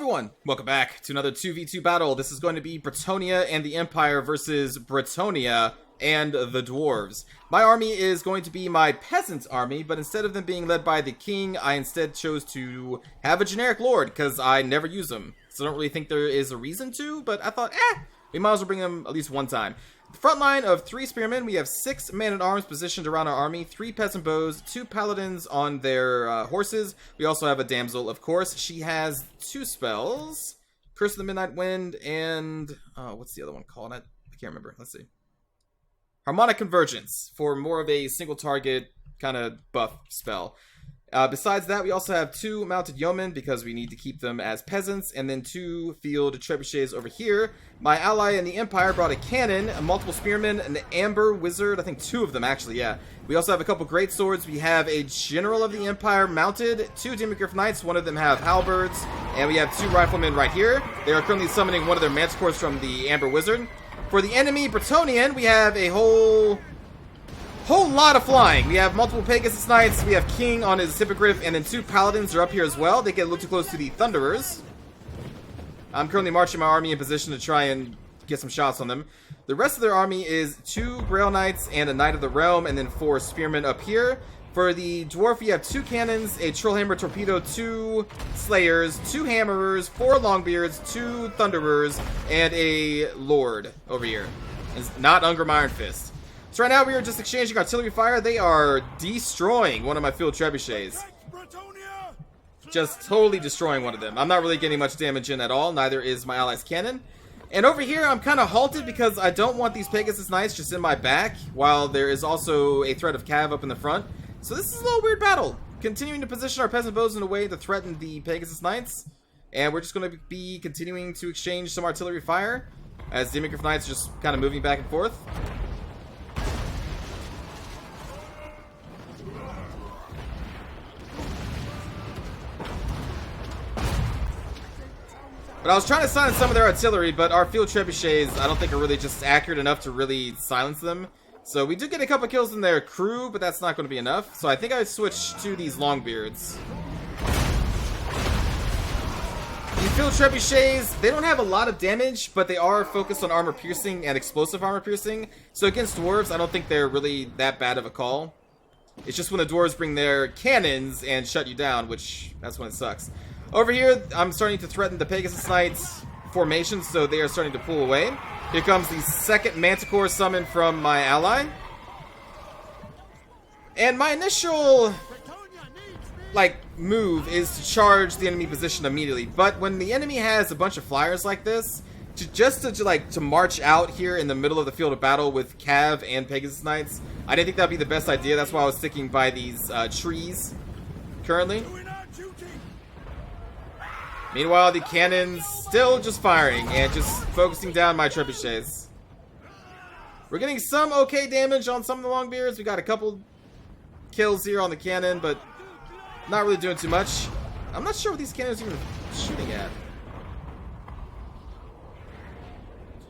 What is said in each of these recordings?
everyone! Welcome back to another 2v2 battle. This is going to be Bretonnia and the Empire versus Bretonnia and the Dwarves. My army is going to be my Peasants army, but instead of them being led by the king, I instead chose to have a generic lord, because I never use them. So I don't really think there is a reason to, but I thought, we might as well bring them at least one time. The front line of 3 spearmen, we have 6 man-at-arms positioned around our army, 3 peasant bows, 2 paladins on their horses. We also have a damsel, of course. She has 2 spells, Curse of the Midnight Wind, and what's the other one called? I can't remember. Let's see. Harmonic Convergence, for more of a single target kind of buff spell. Besides that, we also have 2 mounted yeomen because we need to keep them as peasants, and then 2 field trebuchets over here. My ally in the Empire brought a cannon, a multiple spearmen, an amber wizard, I think 2 of them actually, yeah. We also have a couple great swords. We have a general of the Empire mounted, 2 demigryph knights, one of them have halberds, and we have 2 riflemen right here. They are currently summoning one of their manticores from the amber wizard. For the enemy Bretonian, we have a whole lot of flying. We have multiple Pegasus Knights, we have King on his Hippogriff, and then 2 Paladins are up here as well. They get a little too close to the Thunderers. I'm currently marching my army in position to try and get some shots on them. The rest of their army is 2 Grail Knights and a Knight of the Realm, and then 4 Spearmen up here. For the Dwarf, we have 2 Cannons, a Trollhammer Torpedo, 2 Slayers, 2 Hammerers, 4 Longbeards, 2 Thunderers, and a Lord over here. It's not Ungrim Iron Fist. So right now we are just exchanging artillery fire. They are destroying one of my field trebuchets. Just totally destroying one of them. I'm not really getting much damage in at all. Neither is my ally's cannon. And over here I'm kind of halted because I don't want these Pegasus Knights just in my back, while there is also a threat of cav up in the front. So this is a little weird battle. Continuing to position our peasant bows in a way to threaten the Pegasus Knights. And we're just going to be continuing to exchange some artillery fire as demigryph knights just kind of moving back and forth. But I was trying to silence some of their artillery, but our field trebuchets I don't think are really just accurate enough to really silence them. So we did get a couple kills in their crew, but that's not going to be enough. So I think I switched to these Longbeards. These field trebuchets, they don't have a lot of damage, but they are focused on armor piercing and explosive armor piercing. So against dwarves, I don't think they're really that bad of a call. It's just when the dwarves bring their cannons and shut you down, which that's when it sucks. Over here, I'm starting to threaten the Pegasus Knights formation, so they are starting to pull away. Here comes the 2nd Manticore summon from my ally. And my initial, move is to charge the enemy position immediately. But when the enemy has a bunch of flyers like this, to march out here in the middle of the field of battle with Cav and Pegasus Knights, I didn't think that would be the best idea. That's why I was sticking by these trees currently. Meanwhile, the cannons still just firing and just focusing down my trebuchets. We're getting some okay damage on some of the Longbeards. We got a couple kills here on the cannon, but not really doing too much. I'm not sure what these cannons are even shooting at.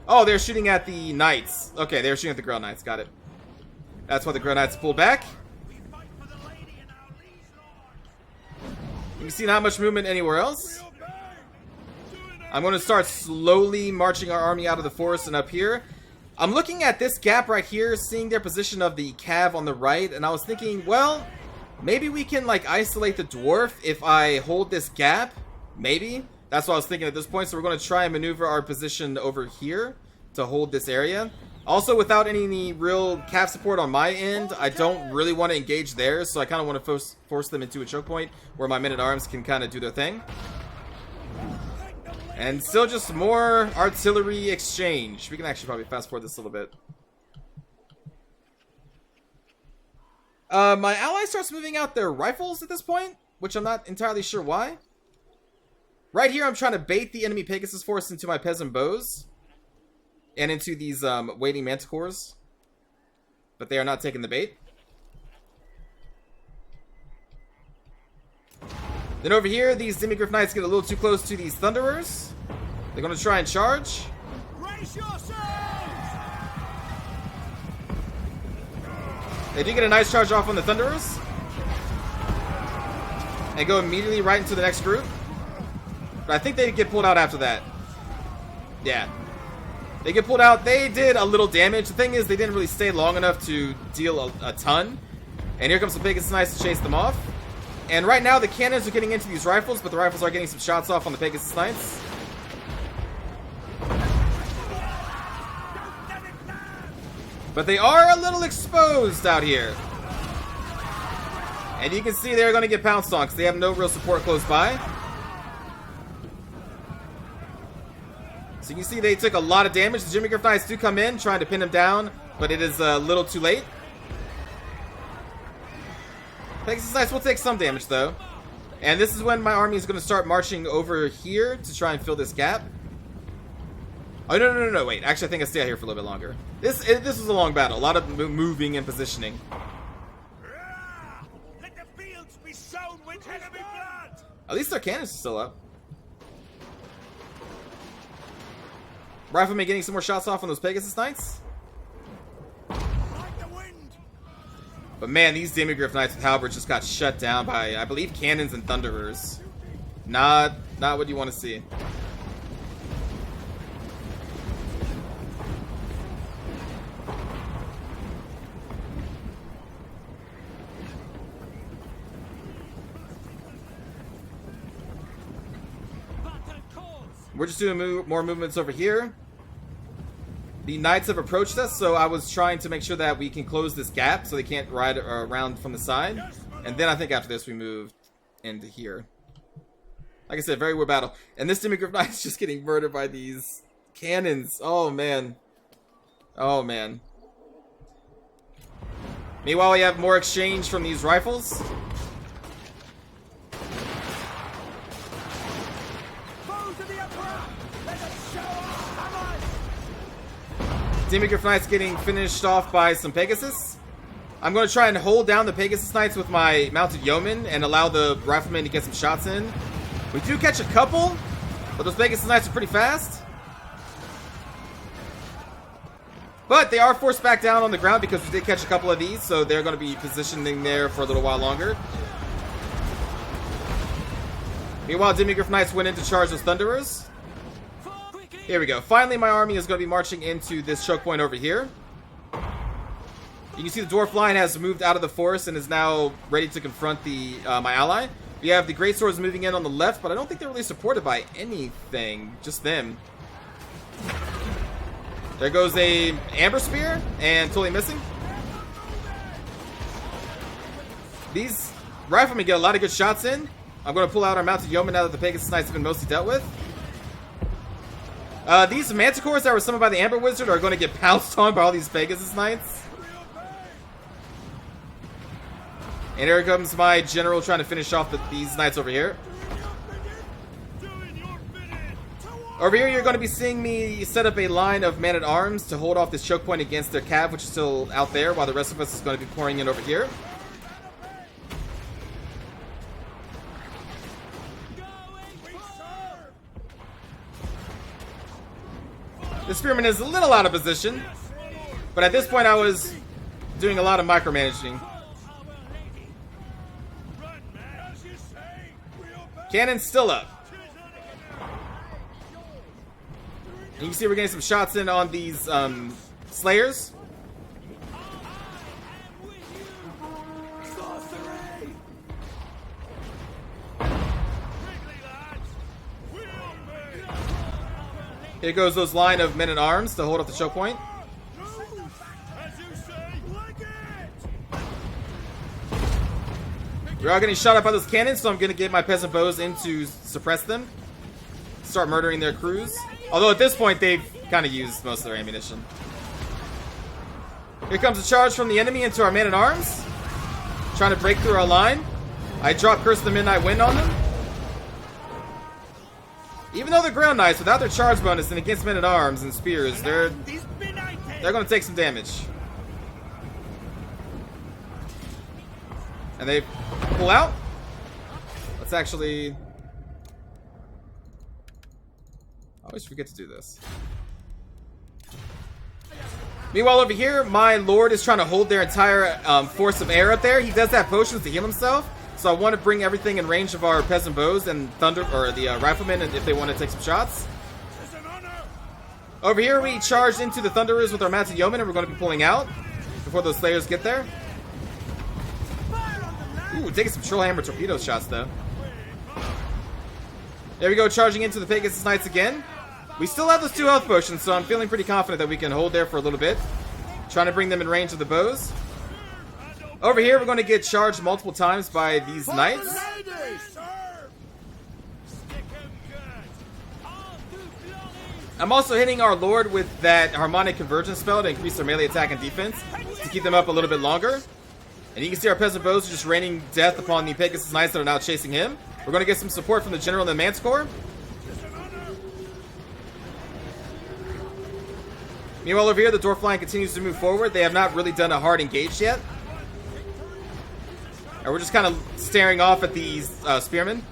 Oh, they're shooting at the Knights. Okay, they're shooting at the Grail Knights. Got it. That's why the Grail Knights pull back. You can see not much movement anywhere else. I'm going to start slowly marching our army out of the forest and up here. I'm looking at this gap right here, seeing their position of the cav on the right, and I was thinking, well, maybe we can isolate the dwarf if I hold this gap. Maybe. That's what I was thinking at this point, so we're going to try and maneuver our position over here to hold this area. Also, without any real cav support on my end, I don't really want to engage theirs, so I kind of want to force them into a choke point where my men-at-arms can kind of do their thing. And still just more artillery exchange. We can actually probably fast forward this a little bit. My ally starts moving out their rifles at this point, which I'm not entirely sure why. Right here, I'm trying to bait the enemy Pegasus force into my peasant bows and into these waiting manticores, but they are not taking the bait. Then over here, these demigryph knights get a little too close to these thunderers. They're going to try and charge. Brace yourselves! They do get a nice charge off on the thunderers. And go immediately right into the next group. But I think they get pulled out after that. Yeah. They get pulled out. They did a little damage. The thing is, they didn't really stay long enough to deal a ton. And here comes the Pegasus Knights to chase them off. And right now, the cannons are getting into these rifles, but the rifles are getting some shots off on the Pegasus Knights. But they are a little exposed out here. And you can see they're going to get pounced on because they have no real support close by. So you can see they took a lot of damage. The Jimmy Griff Knights do come in, trying to pin him down, but it is a little too late. Pegasus Knights will take some damage, though. And this is when my army is going to start marching over here to try and fill this gap. Oh, no, wait. Actually, I think I stay out here for a little bit longer. This was a long battle. A lot of moving and positioning. Let the fields be sown with enemy blood. At least their cannons are still up. Rifleman getting some more shots off on those Pegasus Knights. Like the wind. But man, these Demigriff Knights with halberds just got shut down by, I believe, cannons and thunderers. Not what you want to see. We're just doing more movements over here. The Knights have approached us, so I was trying to make sure that we can close this gap so they can't ride around from the side. And then I think after this we move into here. Like I said, very weird battle. And this Demigriff Knight is just getting murdered by these cannons. Oh, man. Oh, man. Meanwhile, we have more exchange from these rifles. Demigriff Knights getting finished off by some Pegasus. I'm going to try and hold down the Pegasus Knights with my mounted yeomen and allow the riflemen to get some shots in. We do catch a couple, but those Pegasus Knights are pretty fast. But they are forced back down on the ground because we did catch a couple of these, so they're going to be positioning there for a little while longer. Meanwhile, Demigriff Knights went in to charge those Thunderers. Here we go. Finally, my army is going to be marching into this choke point over here. You can see the Dwarf line has moved out of the forest and is now ready to confront the my ally. We have the Great Swords moving in on the left, but I don't think they're really supported by anything. Just them. There goes a Amber Spear, and totally missing. These riflemen get a lot of good shots in. I'm going to pull out our mounted yeomen now that the Pegasus Knights have been mostly dealt with. These Manticores that were summoned by the Amber Wizard are going to get pounced on by all these Pegasus Knights. And here comes my general trying to finish off these Knights over here. Over here, you're going to be seeing me set up a line of man-at-arms to hold off this choke point against their cav, which is still out there, while the rest of us is going to be pouring in over here. The Spearman is a little out of position, but at this point I was doing a lot of micromanaging. Cannon's still up. And you can see we're getting some shots in on these Slayers. Here goes those line of men-at-arms to hold up the choke point. We are getting shot up by those cannons, so I'm going to get my peasant bows in to suppress them. Start murdering their crews. Although at this point, they've kind of used most of their ammunition. Here comes a charge from the enemy into our man-at-arms. Trying to break through our line. I drop Curse of the Midnight Wind on them. Even though they're ground knights, without their charge bonus and against men-at-arms and spears, they're going to take some damage. And they pull out. Let's actually... I always forget to do this. Meanwhile, over here, my lord is trying to hold their entire force of air up there. He does have potions to heal himself, So I want to bring everything in range of our peasant bows and thunder or the riflemen, and if they want to take some shots. Over here, we charged into the thunderers with our mounted yeomen, and we're going to be pulling out before those slayers get there. Ooh, taking some trollhammer torpedo shots though. There we go, charging into the Pegasus Knights again. We still have those 2 health potions, so I'm feeling pretty confident that we can hold there for a little bit. Trying to bring them in range of the bows. Over here, we're going to get charged multiple times by these knights. I'm also hitting our lord with that harmonic convergence spell to increase their melee attack and defense to keep them up a little bit longer. And you can see our peasant bows are just raining death upon the Pegasus Knights that are now chasing him. We're going to get some support from the general and the manticore. Meanwhile, over here, the dwarf line continues to move forward. They have not really done a hard engage yet. And we're just kind of staring off at these spearmen.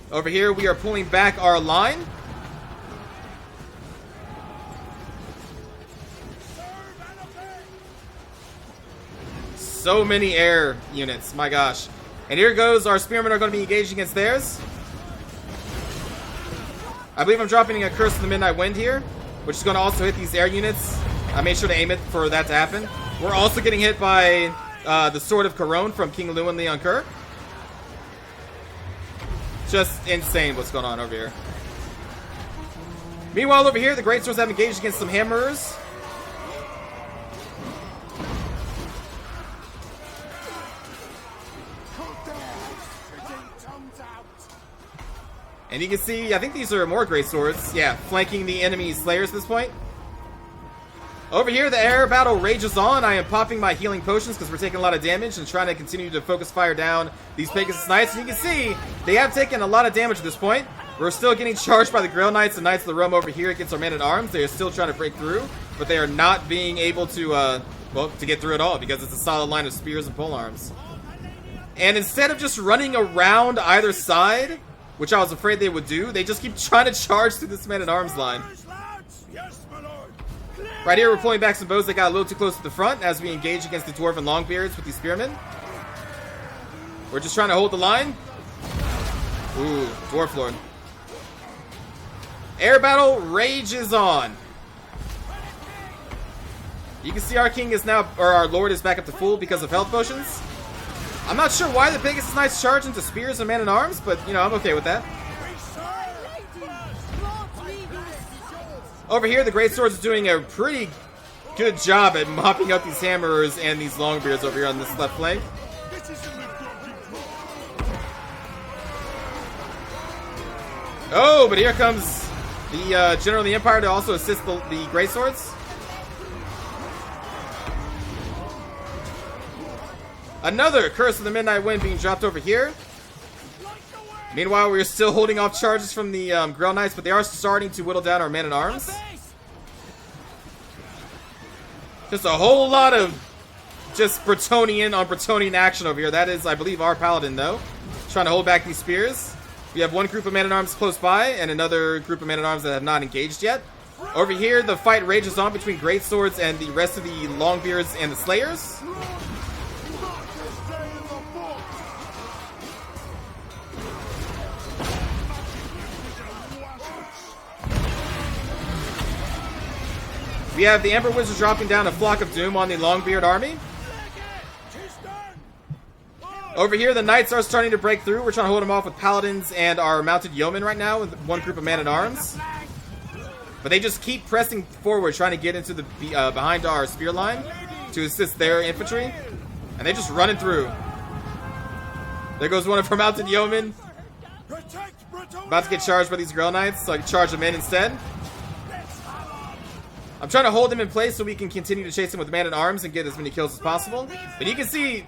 Over here, we are pulling back our line. So many air units, my gosh. And here goes, our spearmen are going to be engaged against theirs. I believe I'm dropping a Curse of the Midnight Wind here, which is going to also hit these air units. I made sure to aim it for that to happen. We're also getting hit by the Sword of Corone from King Lewin Leon Kerr. Just insane what's going on over here. Meanwhile, over here, the Great Swords have engaged against some Hammerers. And you can see, I think these are more Great Swords. Yeah, flanking the enemy Slayers at this point. Over here, the air battle rages on. I am popping my healing potions because we're taking a lot of damage and trying to continue to focus fire down these Pegasus Knights. And you can see, they have taken a lot of damage at this point. We're still getting charged by the Grail Knights and Knights of the Realm over here against our men-at-arms. They are still trying to break through, but they are not being able to, well, to get through at all because it's a solid line of spears and polearms. And instead of just running around either side, which I was afraid they would do, they just keep trying to charge through this man-at-arms line. Right here, we're pulling back some bows that got a little too close to the front as we engage against the Dwarven Longbeards with these spearmen. We're just trying to hold the line. Ooh, Dwarf Lord. Air battle rages on. You can see our king is now, or our lord is back up to full because of health potions. I'm not sure why the Pegasus Knights charge into spears and man-at-arms, but, you know, I'm okay with that. Over here, the Great Swords is doing a pretty good job at mopping up these Hammerers and these Longbeards over here on this left flank. Oh, but here comes the General of the Empire to also assist the Great Swords. Another Curse of the Midnight Wind being dropped over here. Meanwhile, we're still holding off charges from the Grail Knights, but they are starting to whittle down our men-at-arms. Just a whole lot of just Bretonnian on Bretonnian action over here. That is, I believe, our Paladin, though. Trying to hold back these spears. We have one group of men-at-arms close by, and another group of men-at-arms that have not engaged yet. Over here, the fight rages on between Great Swords and the rest of the Longbeards and the Slayers. We have the Ember Wizard dropping down a Flock of Doom on the Longbeard army. Over here, the Knights are starting to break through. We're trying to hold them off with Paladins and our Mounted Yeomen right now with one group of Man-at-Arms. But they just keep pressing forward, trying to get into the behind our spear line to assist their infantry. And they're just running through. There goes one of our Mounted Yeomen. About to get charged by these Grail Knights, so I can charge them in instead. I'm trying to hold him in place so we can continue to chase him with man-at-arms and get as many kills as possible. But you can see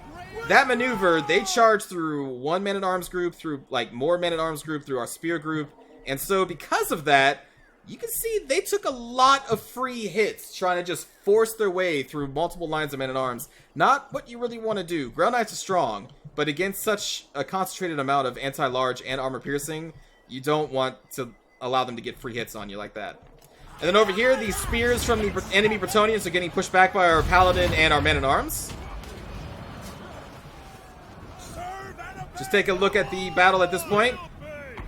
that maneuver, they charge through one man-at-arms group, through like more man-at-arms group, through our spear group. And so because of that, you can see they took a lot of free hits trying to just force their way through multiple lines of man-at-arms. Not what you really want to do. Grail Knights are strong, but against such a concentrated amount of anti-large and armor piercing, you don't want to allow them to get free hits on you like that. And then over here, these spears from the enemy Bretonnians are getting pushed back by our Paladin and our Men-at-Arms. just take a look at the battle at this point.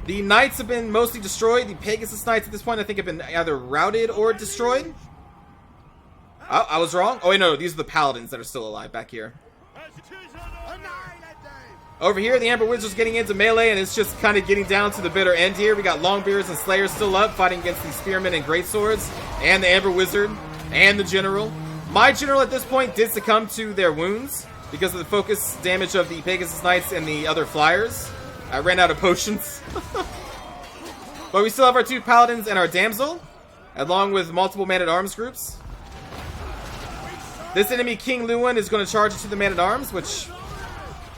The knights have been mostly destroyed. The Pegasus knights at this point I think have been either routed or destroyed. Oh, I was wrong. Oh wait, no, these are the paladins that are still alive back here. Over here, the Amber Wizard's getting into melee, and it's just kind of getting down to the bitter end here. We got Longbeards and Slayers still up, fighting against the Spearmen and Greatswords, and the Amber Wizard, and the General. My General at this point did succumb to their wounds because of the focus damage of the Pegasus Knights and the other Flyers. I ran out of potions. But we still have our 2 Paladins and our Damsel, along with multiple Man-at-Arms groups. This enemy, King Lewin, is going to charge into the Man-at-Arms, which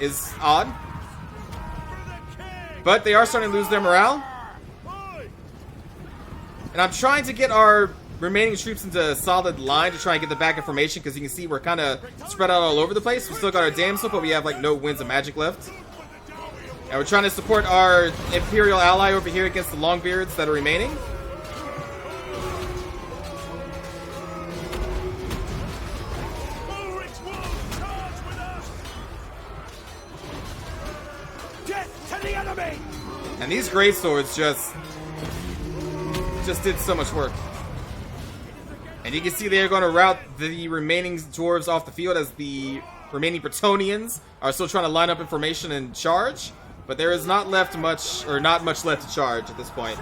is odd. But they are starting to lose their morale. And I'm trying to get our remaining troops into a solid line to try and get the back information, because you can see we're kind of spread out all over the place. We still got our Damsel, but we have like no winds of magic left. And we're trying to support our Imperial ally over here against the Longbeards that are remaining. And these greatswords just did so much work. And you can see they're going to rout the remaining dwarves off the field as the remaining Bretonnians are still trying to line up information and charge. But there is not much left to charge at this point.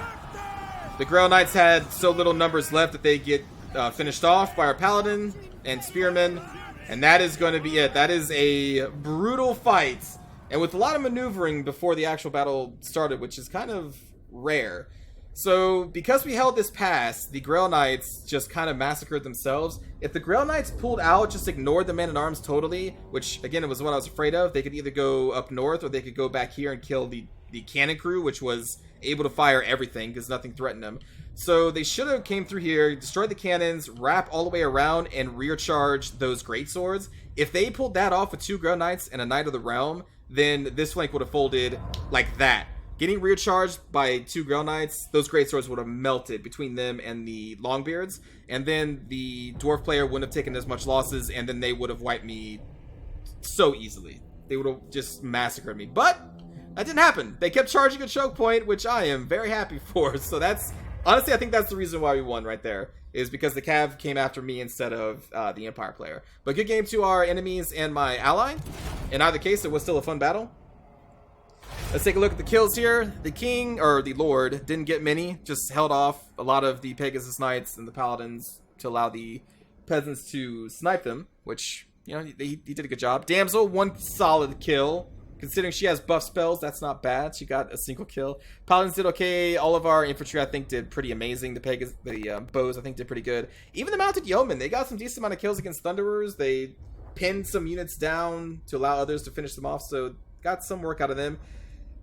The Grail Knights had so little numbers left that they get finished off by our Paladin and Spearmen. And that is going to be it. That is a brutal fight. And with a lot of maneuvering before the actual battle started, which is kind of rare. So, because we held this pass, the Grail Knights just kind of massacred themselves. If the Grail Knights pulled out, just ignored the Man-at-Arms totally, which, again, it was what I was afraid of, they could either go up north or they could go back here and kill the cannon crew, which was able to fire everything because nothing threatened them. So, they should have came through here, destroyed the cannons, wrap all the way around, and rear charge those greatswords. If they pulled that off with 2 Grail Knights and a Knight of the Realm, then this flank would have folded like that. Getting rear charged by 2 Grail Knights, those greatswords would have melted between them and the Longbeards, and then the dwarf player wouldn't have taken as much losses, and then they would have wiped me so easily. They would have just massacred me. But that didn't happen. They kept charging a choke point, which I am very happy for. So that's honestly, I think that's the reason why we won right there, is because the Cav came after me instead of the Empire player. But good game to our enemies and my ally. In either case, it was still a fun battle. Let's take a look at the kills here. The King, or the Lord, didn't get many. Just held off a lot of the Pegasus Knights and the Paladins to allow the Peasants to snipe them, which, you know, he did a good job. Damsel, 1 solid kill. Considering she has buff spells, that's not bad. She got a single kill. Paladins did okay. All of our infantry, I think, did pretty amazing. The bows, I think, did pretty good. Even the mounted yeomen, they got some decent amount of kills against Thunderers. They pinned some units down to allow others to finish them off, so got some work out of them.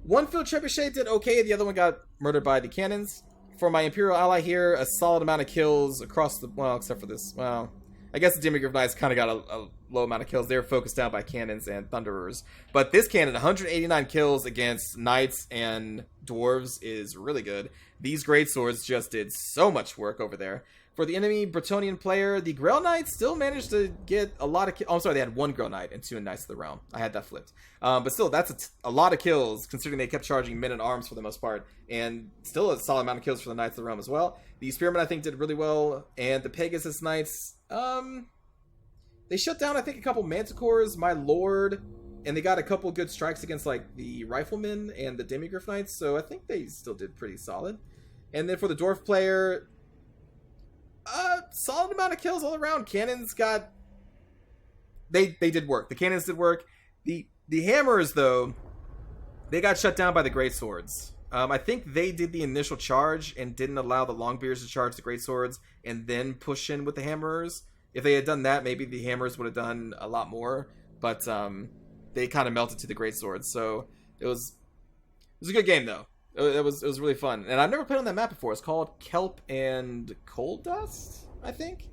1 field trebuchet did okay. The other one got murdered by the cannons. For my Imperial ally here, a solid amount of kills across the... Well, except for this. Well, I guess the Demigryph Knights kind of got a low amount of kills. They were focused down by cannons and Thunderers. But this cannon, 189 kills against Knights and Dwarves is really good. These Greatswords just did so much work over there. For the enemy Bretonnian player, the Grail Knights still managed to get a lot of kills. Oh, I'm sorry, they had 1 Grail Knight and 2 Knights of the Realm. I had that flipped. But still, that's a lot of kills, considering they kept charging Men-at-Arms for the most part. And still a solid amount of kills for the Knights of the Realm as well. The Spearmen, I think, did really well. And the Pegasus Knights, they shut down, I think, a couple Manticores, my Lord. And they got a couple good strikes against, like, the Riflemen and the Demigryph Knights. So I think they still did pretty solid. And then for the Dwarf player... solid amount of kills all around. Cannons got... They did work. The cannons did work. The hammers, though, they got shut down by the greatswords. I think they did the initial charge and didn't allow the Longbeards to charge the greatswords and then push in with the hammerers. If they had done that, maybe the hammers would have done a lot more. But they kind of melted to the greatswords. So it was a good game, though. It was really fun. And I've never played on that map before. It's called Kelp and Coal Dust, I think.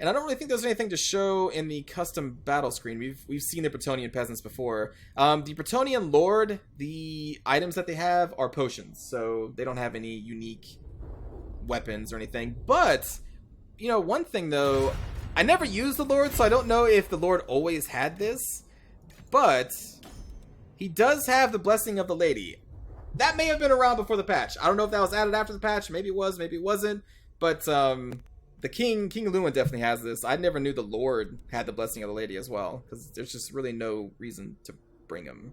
And I don't really think there's anything to show in the custom battle screen. We've seen the Bretonnian peasants before. The Bretonnian Lord, the items that they have are potions. So they don't have any unique weapons or anything. But, you know, one thing though, I never used the Lord, so I don't know if the Lord always had this. But... he does have the Blessing of the Lady. That may have been around before the patch. I don't know if that was added after the patch. Maybe it was, maybe it wasn't. But the King Lewin definitely has this. I never knew the Lord had the Blessing of the Lady as well, because there's just really no reason to bring him.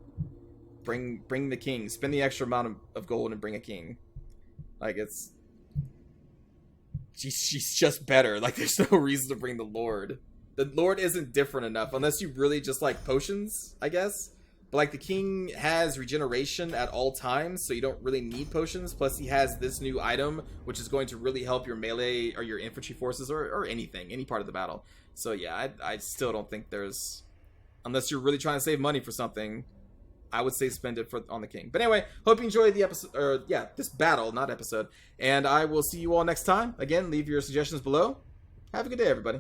Bring the king. Spend the extra amount of gold and bring a king. Like, it's... She's just better. Like, there's no reason to bring the Lord. The Lord isn't different enough, unless you really just like potions, I guess. But, like, the king has regeneration at all times, so you don't really need potions. Plus, he has this new item, which is going to really help your melee or your infantry forces or anything, any part of the battle. So, yeah, I still don't think there's... Unless you're really trying to save money for something, I would say spend it on the king. But anyway, hope you enjoyed the episode, or yeah, this battle, not episode. And I will see you all next time. Again, leave your suggestions below. Have a good day, everybody.